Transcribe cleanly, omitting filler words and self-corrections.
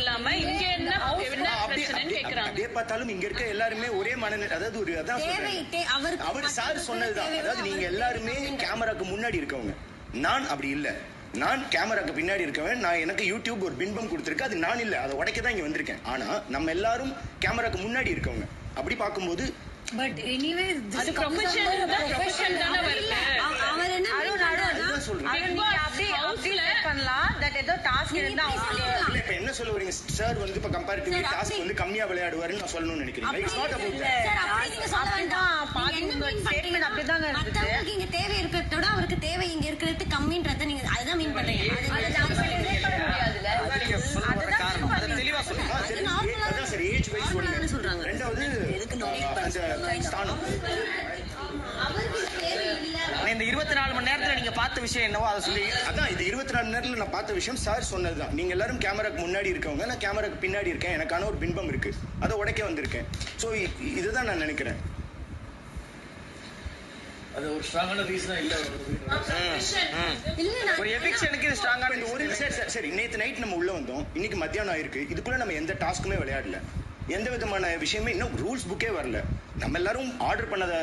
இல்லாம இங்க என்ன பிரச்சனைன்னு கேக்குறாங்க. அப்படியே பார்த்தாலும் இங்க இருக்க எல்லாருமே ஒரே மனநிலை, அதாவது ஒரு அதான் அவர் சார் சொன்னதுதான். அதாவது நீங்க எல்லாருமே கேமராக்கு முன்னாடி இருக்கவங்க, நான் அப்படி இல்ல. நான் கேமராக்கு பின்னாடி இருக்கவன். நான் எனக்கு யூடியூப் ஒரு பின்பம் கொடுத்துருக்கு, அது நான் இல்ல, அதை உடைக்க தான் இங்க வந்திருக்கேன். ஆனா நம்ம எல்லாரும் கேமராக்கு முன்னாடி இருக்கவங்க. அப்படி பார்க்கும்போது பட் எனிவே அது ப்ரொஃபஷன் தான வருது. அவர் என்ன பண்ணலாம் தட் ஏதோ டாஸ்க் இருந்தா இல்ல. இப்ப என்ன சொல்ல வரீங்க சார்? வந்து இப்ப கம்பேரிட்டிவ்லி டாஸ்க் வந்து கம்மியா விளையாடுவாருன்னு நான் சொல்லணும்னு நினைக்கிறீங்க. It's not about that. Sir அப்படி நீங்க சொல்ல வேண்டாம். பாத்தீங்க ஸ்டேட்மென்ட் அப்படிதான் இருந்துச்சு. மத்தவங்களுக்கு இங்க தேவை இருக்கிறதோட அவருக்கு தேவை இங்க இருக்கிறது கம்மின்றத நீங்க அதுதான் மீன் பண்றீங்க. அது முடியாதுல. அதுதான் காரணம். அத தெளிவா சொல்லுங்க. அதான் சார் ஏஜ் வைஸ் சொல்றாங்க. ரெண்டாவது அந்த ஸ்தானம். இந்த 24 மணி நேரத்துல நீங்க பார்த்த விஷயம் என்னவோ அதை சொல்லி. அதான் இது 24 மணி நேரத்துல நான் பார்த்த விஷயம் சார் சொன்னதுதான். நீங்க எல்லாரும் கேமராக்கு முன்னாடி இருக்கவங்க, நான் கேமராக்கு பின்னாடி இருக்கேன். எனக்கான ஒரு பின்பம் இருக்கு, அதை உடைக்க வந்திருக்கேன். சோ இதுதான் நான் நினைக்கிறேன். அது ஒரு ஸ்ட்ராங்கான ரீசனா இல்ல. ஒரு எவிக்ஷனுக்கு இது ஸ்ட்ராங்கான ஒரு சரி நேத்து நைட் நம்ம உள்ள வந்தோம், இன்னைக்கு மத்தியானம் ஆயிருக்கு. இதுக்குள்ள நம்ம எந்த டாஸ்க்குமே விளையாடல, எந்த விதமான விஷயமே இன்னும் ரூல்ஸ் புக்கே வரல. நம்ம எல்லாரும் ஆர்டர் பண்ணத